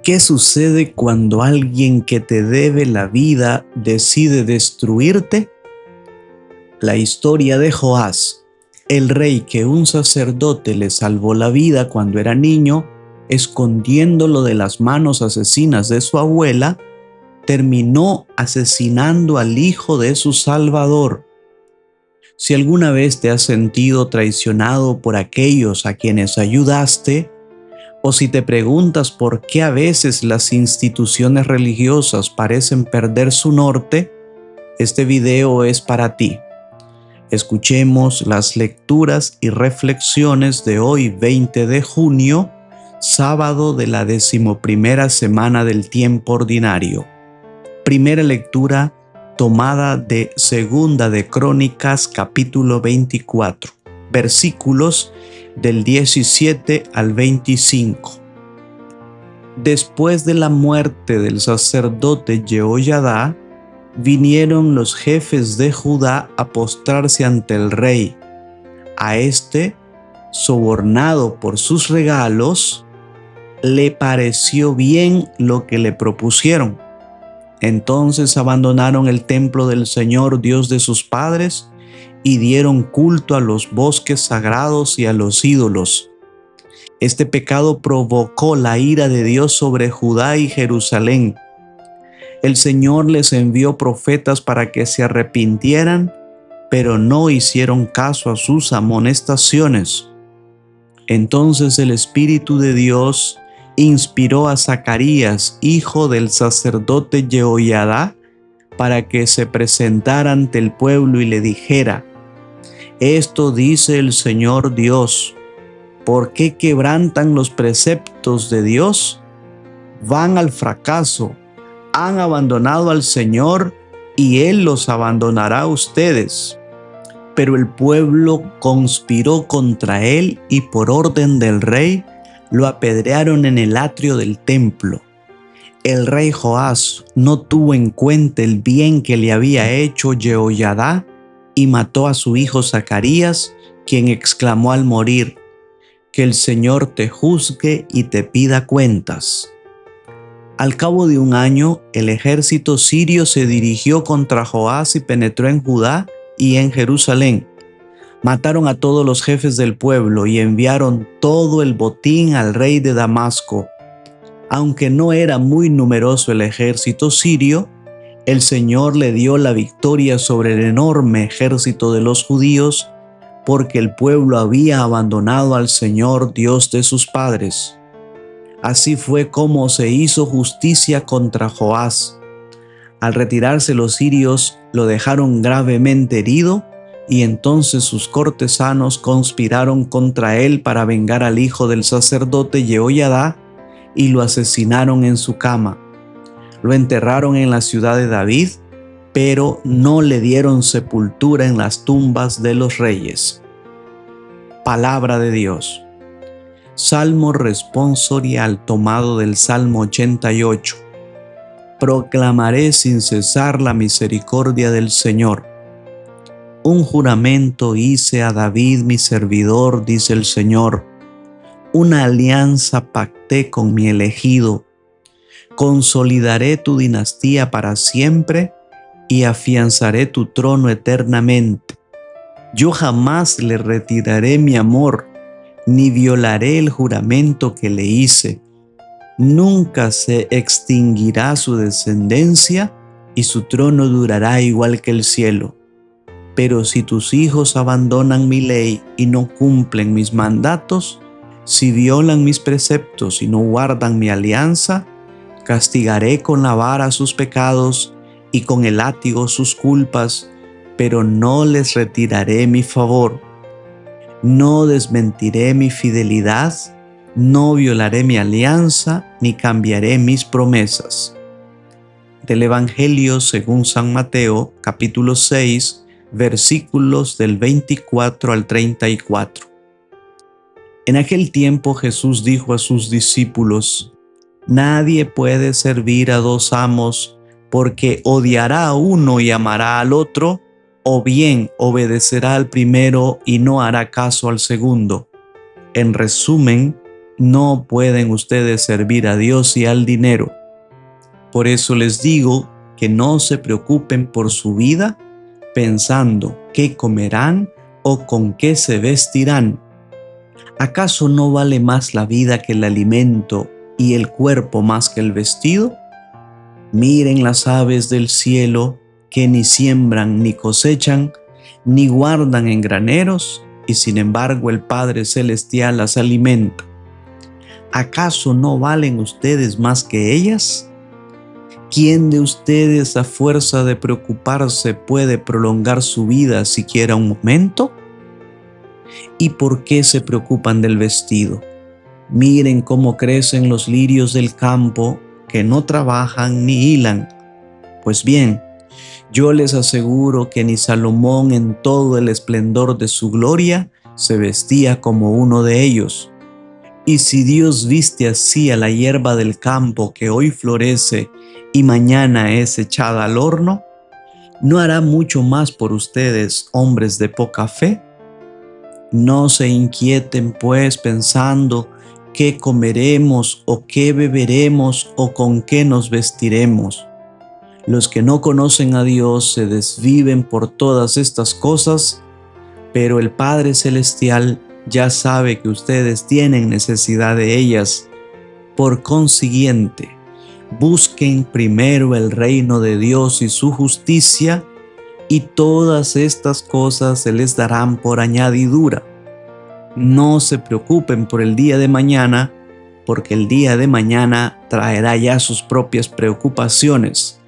¿Qué sucede cuando alguien que te debe la vida decide destruirte? La historia de Joás, el rey que un sacerdote le salvó la vida cuando era niño, escondiéndolo de las manos asesinas de su abuela, terminó asesinando al hijo de su Salvador. Si alguna vez te has sentido traicionado por aquellos a quienes ayudaste, o si te preguntas por qué a veces las instituciones religiosas parecen perder su norte, este video es para ti. Escuchemos las lecturas y reflexiones de hoy 20 de junio, sábado de la 11ª semana del tiempo ordinario. Primera lectura tomada de Segunda de Crónicas, capítulo 24, versículos del 17 al 25. Después de la muerte del sacerdote Jehoiada, vinieron los jefes de Judá a postrarse ante el rey. A este, sobornado por sus regalos, le pareció bien lo que le propusieron. Entonces abandonaron el templo del Señor Dios de sus padres y dieron culto a los bosques sagrados y a los ídolos. Este pecado provocó la ira de Dios sobre Judá y Jerusalén. El Señor les envió profetas para que se arrepintieran, pero no hicieron caso a sus amonestaciones. Entonces el Espíritu de Dios inspiró a Zacarías, hijo del sacerdote Jehoiada, para que se presentara ante el pueblo y le dijera: Esto dice el Señor Dios, ¿por qué quebrantan los preceptos de Dios? Van al fracaso, han abandonado al Señor y Él los abandonará a ustedes. Pero el pueblo conspiró contra él y por orden del rey lo apedrearon en el atrio del templo. El rey Joás no tuvo en cuenta el bien que le había hecho Jehoiada y mató a su hijo Zacarías, quien exclamó al morir: Que el Señor te juzgue y te pida cuentas. Al cabo de un año, el ejército sirio se dirigió contra Joás y penetró en Judá y en Jerusalén. Mataron a todos los jefes del pueblo y enviaron todo el botín al rey de Damasco. Aunque no era muy numeroso el ejército sirio, el Señor le dio la victoria sobre el enorme ejército de los judíos, porque el pueblo había abandonado al Señor Dios de sus padres. Así fue como se hizo justicia contra Joás. Al retirarse los sirios, lo dejaron gravemente herido, y entonces sus cortesanos conspiraron contra él para vengar al hijo del sacerdote Jehoiada y lo asesinaron en su cama. Lo enterraron en la ciudad de David, pero no le dieron sepultura en las tumbas de los reyes. Palabra de Dios. Salmo responsorial tomado del Salmo 88. Proclamaré sin cesar la misericordia del Señor. Un juramento hice a David mi servidor, dice el Señor. Una alianza pacté con mi elegido. Consolidaré tu dinastía para siempre y afianzaré tu trono eternamente. Yo jamás le retiraré mi amor, ni violaré el juramento que le hice. Nunca se extinguirá su descendencia y su trono durará igual que el cielo. Pero si tus hijos abandonan mi ley y no cumplen mis mandatos, si violan mis preceptos y no guardan mi alianza, castigaré con la vara sus pecados y con el látigo sus culpas, pero no les retiraré mi favor. No desmentiré mi fidelidad, no violaré mi alianza, ni cambiaré mis promesas. Del Evangelio según San Mateo, capítulo 6, versículos del 24 al 34. En aquel tiempo Jesús dijo a sus discípulos: Nadie puede servir a dos amos, porque odiará a uno y amará al otro, o bien obedecerá al primero y no hará caso al segundo. En resumen, No pueden ustedes servir a Dios y al dinero. Por eso les digo que no se preocupen por su vida, pensando qué comerán o con qué se vestirán. ¿Acaso no vale más la vida que el alimento y el cuerpo más que el vestido? Miren las aves del cielo, que ni siembran ni cosechan, ni guardan en graneros, y sin embargo el Padre Celestial las alimenta. ¿Acaso no valen ustedes más que ellas? ¿Quién de ustedes, a fuerza de preocuparse, puede prolongar su vida siquiera un momento? ¿Y por qué se preocupan del vestido? Miren cómo crecen los lirios del campo, que no trabajan ni hilan. Pues bien, yo les aseguro que ni Salomón en todo el esplendor de su gloria se vestía como uno de ellos. Y si Dios viste así a la hierba del campo que hoy florece y mañana es echada al horno, ¿no hará mucho más por ustedes, hombres de poca fe? No se inquieten pues pensando qué comeremos o qué beberemos o con qué nos vestiremos. Los que no conocen a Dios se desviven por todas estas cosas, pero el Padre Celestial ya sabe que ustedes tienen necesidad de ellas. Por consiguiente, busquen primero el reino de Dios y su justicia, y todas estas cosas se les darán por añadidura. No se preocupen por el día de mañana, porque el día de mañana traerá ya sus propias preocupaciones.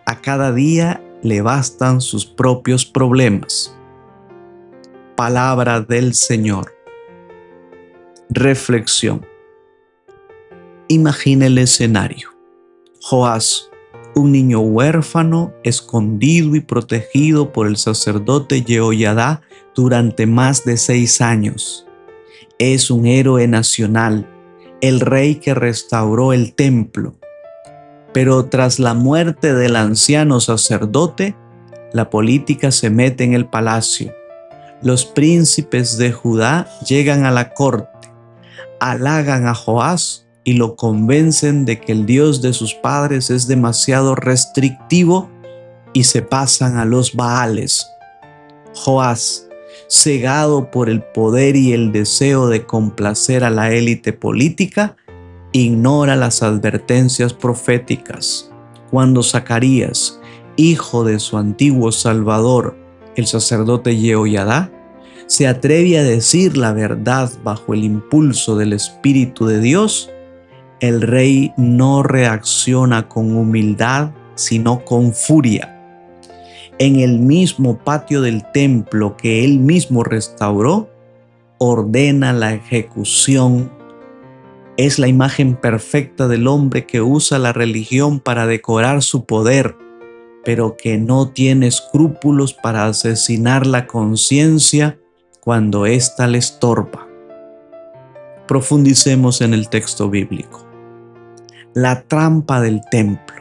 A cada día le bastan sus propios problemas. Palabra del Señor. Reflexión. Imagina el escenario. Joás, un niño huérfano, escondido y protegido por el sacerdote Jehoiada durante más de 6 años. Es un héroe nacional, el rey que restauró el templo. Pero tras la muerte del anciano sacerdote, la política se mete en el palacio. Los príncipes de Judá llegan a la corte, halagan a Joás y lo convencen de que el Dios de sus padres es demasiado restrictivo y se pasan a los Baales. Joás, cegado por el poder y el deseo de complacer a la élite política, ignora las advertencias proféticas. Cuando Zacarías, hijo de su antiguo salvador, el sacerdote Jehoiada, se atreve a decir la verdad bajo el impulso del Espíritu de Dios, el rey no reacciona con humildad, sino con furia. En el mismo patio del templo que él mismo restauró, ordena la ejecución. Es la imagen perfecta del hombre que usa la religión para decorar su poder, pero que no tiene escrúpulos para asesinar la conciencia cuando ésta le estorba. Profundicemos en el texto bíblico. La trampa del templo.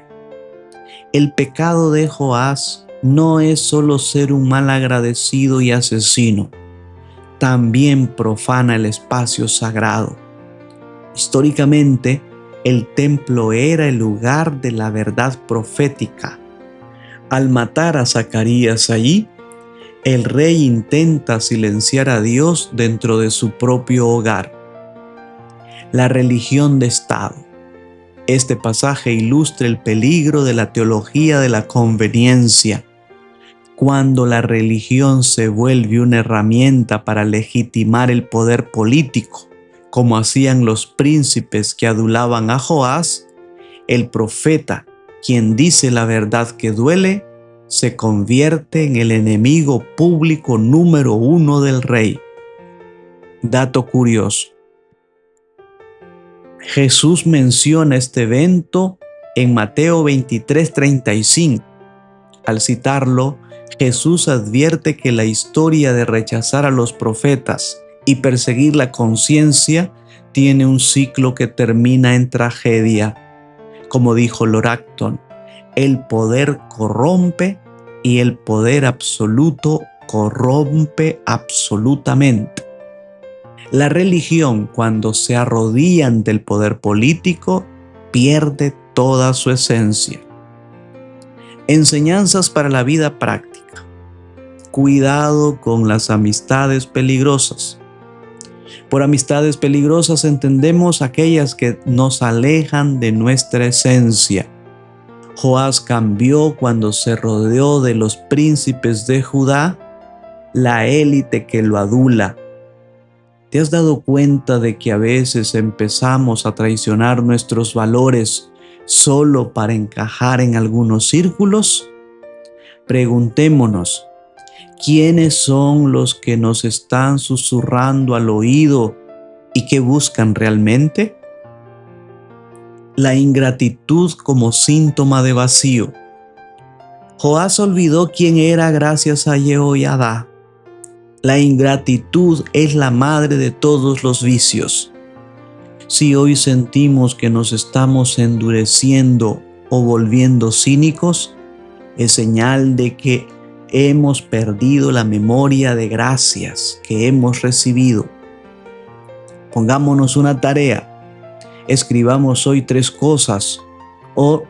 El pecado de Joás no es solo ser un mal agradecido y asesino, también profana el espacio sagrado. Históricamente, el templo era el lugar de la verdad profética. Al matar a Zacarías allí, el rey intenta silenciar a Dios dentro de su propio hogar. La religión de Estado. Este pasaje ilustra el peligro de la teología de la conveniencia. Cuando la religión se vuelve una herramienta para legitimar el poder político, como hacían los príncipes que adulaban a Joás, el profeta, quien dice la verdad que duele, se convierte en el enemigo público número 1 del rey. Dato curioso. Jesús menciona este evento en Mateo 23:35. Al citarlo, Jesús advierte que la historia de rechazar a los profetas y perseguir la conciencia tiene un ciclo que termina en tragedia. Como dijo Lord Acton, el poder corrompe y el poder absoluto corrompe absolutamente. La religión, cuando se arrodilla ante el poder político, pierde toda su esencia. Enseñanzas para la vida práctica. Cuidado con las amistades peligrosas. Por amistades peligrosas entendemos aquellas que nos alejan de nuestra esencia. Joás cambió cuando se rodeó de los príncipes de Judá, la élite que lo adula. ¿Te has dado cuenta de que a veces empezamos a traicionar nuestros valores solo para encajar en algunos círculos? Preguntémonos, ¿quiénes son los que nos están susurrando al oído y qué buscan realmente? La ingratitud como síntoma de vacío. Joás olvidó quién era gracias a Jehoiada. La ingratitud es la madre de todos los vicios. Si hoy sentimos que nos estamos endureciendo o volviendo cínicos, es señal de que hemos perdido la memoria de gracias que hemos recibido. Pongámonos una tarea. Escribamos hoy 3 cosas o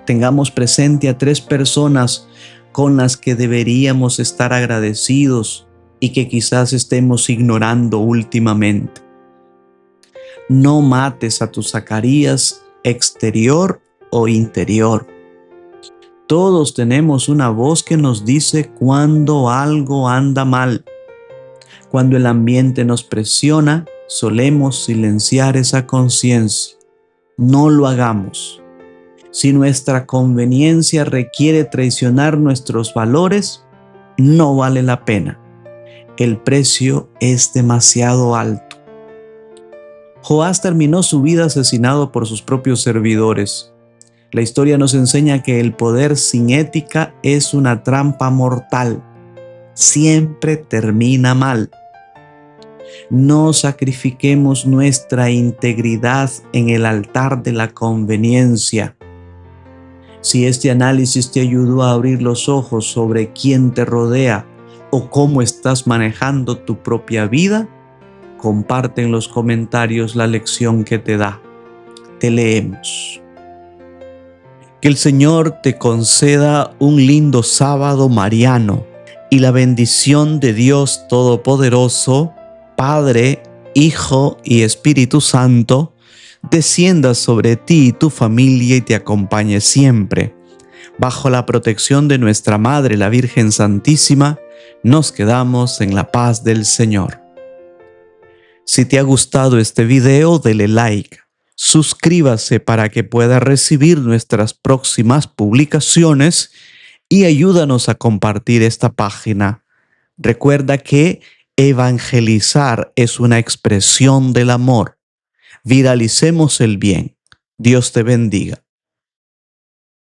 tengamos presente a 3 personas con las que deberíamos estar agradecidos y que quizás estemos ignorando últimamente. No mates a tu Zacarías exterior o interior. Todos tenemos una voz que nos dice cuando algo anda mal. Cuando el ambiente nos presiona, solemos silenciar esa conciencia. No lo hagamos. Si nuestra conveniencia requiere traicionar nuestros valores, no vale la pena. El precio es demasiado alto. Joás terminó su vida asesinado por sus propios servidores. La historia nos enseña que el poder sin ética es una trampa mortal. Siempre termina mal. No sacrifiquemos nuestra integridad en el altar de la conveniencia. Si este análisis te ayudó a abrir los ojos sobre quién te rodea o cómo estás manejando tu propia vida, comparte en los comentarios la lección que te da. Te leemos. Que el Señor te conceda un lindo sábado mariano y la bendición de Dios Todopoderoso, Padre, Hijo y Espíritu Santo, descienda sobre ti y tu familia y te acompañe siempre. Bajo la protección de nuestra Madre, la Virgen Santísima, nos quedamos en la paz del Señor. Si te ha gustado este video, dele like. Suscríbase para que pueda recibir nuestras próximas publicaciones y ayúdanos a compartir esta página. Recuerda que evangelizar es una expresión del amor. Viralicemos el bien. Dios te bendiga.